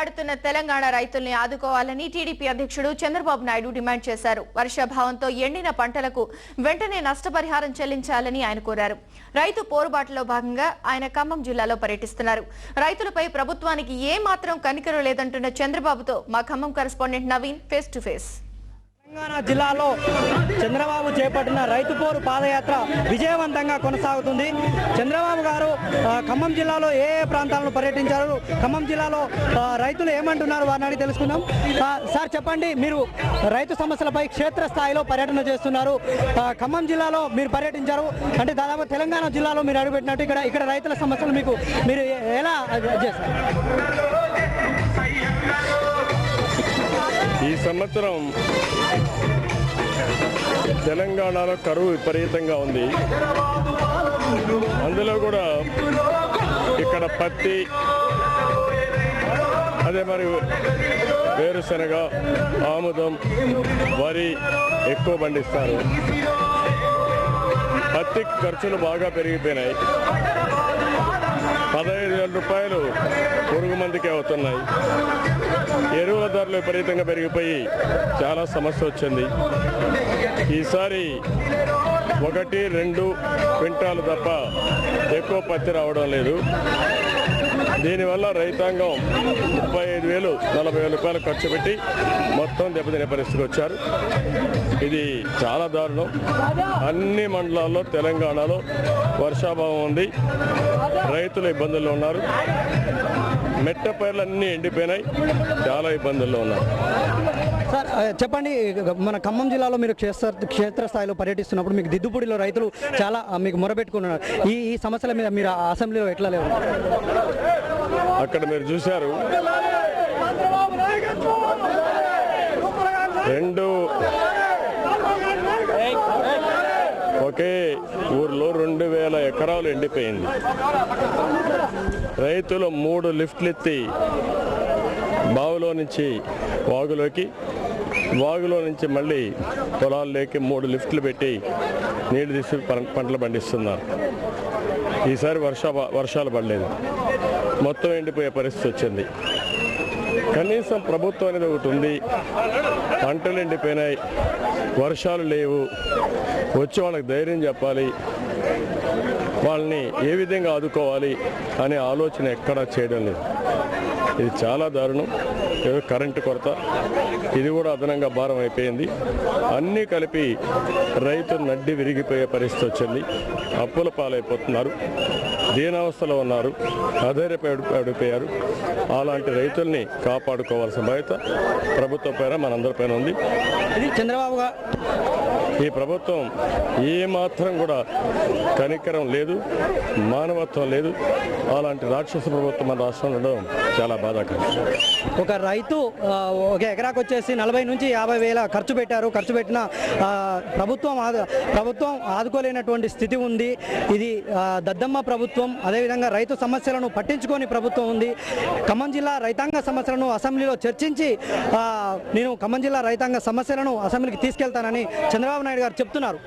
కొట్టుమిట్టాడుతున్న తెలంగాణ రైతుల్ని ఆదుకోవాలని టీడీపీ అధ్యక్షుడు చంద్రబాబు నాయుడు డిమాండ్ చేశారు. వర్షాభావంతో ఎండిన పంటలకు వెంటనే నష్టపరిహారం చెల్లించాలని ఆయన కోరారు. రైతు పోరుబాటులో భాగంగా ఆయన ఖమ్మం జిల్లాలో పర్యటిస్తున్నారు. రైతులపై ప్రభుత్వానికి ఏ మాత్రం కనికరం లేదంటున్న చంద్రబాబుతో మా Khammam correspondent Naveen face to face. Telangana జిల్లాలో చంద్రబాబు చేపట్టిన రైతు పోరు పాదయాత్ర విజయవంతంగా కొనసాగుతుంది. చంద్రబాబు గారు ఖమ్మం జిల్లాలో ఏ ప్రాంతాలను పర్యటించారు, ఖమ్మం జిల్లాలో రైతులు ఏమంటున్నారు వారిని అడిగి తెలుసుకుందాం. సార్ చెప్పండి, మీరు రైతు సమస్యలపై క్షేత్రస్థాయిలో పర్యటన చేస్తున్నారు. ఖమ్మం జిల్లాలో మీరు పర్యటించారు అంటే దాదాపు తెలంగాణ జిల్లాలో మీరు అడుగుపెట్టినట్టు ఇక్కడ రైతుల సమస్యలు మీరు ఎలా చేస్తారు? ఈ సంవత్సరం తెలంగాణలో కరువు విపరీతంగా ఉంది. అందులో కూడా ఇక్కడ పత్తి, అదే మరి వేరుశనగ, ఆముదం, వరి ఎక్కువ పండిస్తారు. పత్తి ఖర్చులు బాగా పెరిగిపోయినాయి. 15,000 రూపాయలు పురుగు మందుకే అవుతున్నాయి. ఎరువుల ధరలు విపరీతంగా పెరిగిపోయి చాలా సమస్య వచ్చింది. ఈసారి 1-2 క్వింటాలు తప్ప ఎక్కువ పత్తి రావడం లేదు. దీనివల్ల రైతాంగం 35,000, 40,000 రూపాయలు ఖర్చు పెట్టి మొత్తం దెబ్బతినే పరిస్థితికి వచ్చారు. ఇది చాలా దారుణం. అన్ని మండలాల్లో తెలంగాణలో వర్షాభావం ఉంది. రైతులు ఇబ్బందుల్లో ఉన్నారు. మెట్ట పైర్లు అన్నీ ఎండిపోయినాయి. చాలా ఇబ్బందుల్లో ఉన్నారు. సార్ చెప్పండి, మన ఖమ్మం జిల్లాలో మీరు క్షేత్రస్థాయిలో పర్యటిస్తున్నప్పుడు మీకు దిద్దుపూడిలో రైతులు చాలా మీకు మొరబెట్టుకున్నారు. ఈ సమస్యల మీద మీరు అసెంబ్లీలో ఎట్లా లేవు? అక్కడ మీరు చూశారు, 2 ఒకే ఊర్లో 2,000 ఎకరాలు ఎండిపోయింది. రైతులు 3 లిఫ్ట్లు ఎత్తి బావిలో నుంచి వాగులోకి, వాగులో నుంచి మళ్ళీ పొలాల్లోకి 3 లిఫ్ట్లు పెట్టి నీళ్లు తీసి పంటలు పండిస్తున్నారు. ఈసారి వర్షాలు పడలేదు. మొత్తం ఎండిపోయే పరిస్థితి వచ్చింది. కనీసం ప్రభుత్వం అనేది ఒకటి ఉంది. పంటలు ఎండిపోయినాయి, వర్షాలు లేవు, వచ్చి వాళ్ళకి ధైర్యం చెప్పాలి, వాళ్ళని ఏ విధంగా ఆదుకోవాలి అనే ఆలోచన ఎక్కడా చేయడం లేదు. ఇది చాలా దారుణం. ఏదో కరెంటు కొరత, ఇది కూడా అదనంగా భారం అయిపోయింది. అన్నీ కలిపి రైతు నడ్డి విరిగిపోయే పరిస్థితి వచ్చింది. అప్పుల పాలైపోతున్నారు, దీనావస్థలో ఉన్నారు, అధైర్యపడిపోయారు. అలాంటి రైతుల్ని కాపాడుకోవాల్సిన బాధ్యత ప్రభుత్వం పైన, మనందరిపైన ఉంది. ఇది చంద్రబాబు గారు, ఈ ప్రభుత్వం ఏమాత్రం కూడా కనికరం లేదు, మానవత్వం లేదు. అలాంటి రాక్షస ప్రభుత్వం మన రాష్ట్రంలో ఉండడం చాలా బాధాకరం. ఒక రైతు ఒక ఎకరాకు వచ్చేసి 40,000 నుంచి 50,000 ఖర్చు పెట్టారు. ఖర్చు పెట్టిన ప్రభుత్వం ఆదుకోలేనటువంటి స్థితి ఉంది. ఇది దద్దమ్మ ప్రభుత్వం. అదేవిధంగా రైతు సమస్యలను పట్టించుకొని ప్రభుత్వం ఉంది. ఖమ్మం జిల్లా రైతాంగ సమస్యలను అసెంబ్లీలో చర్చించి నేను ఖమ్మం జిల్లా రైతాంగ సమస్యలను అసెంబ్లీకి తీసుకెళ్తానని చంద్రబాబు నాయుడు గారు చెప్తున్నారు.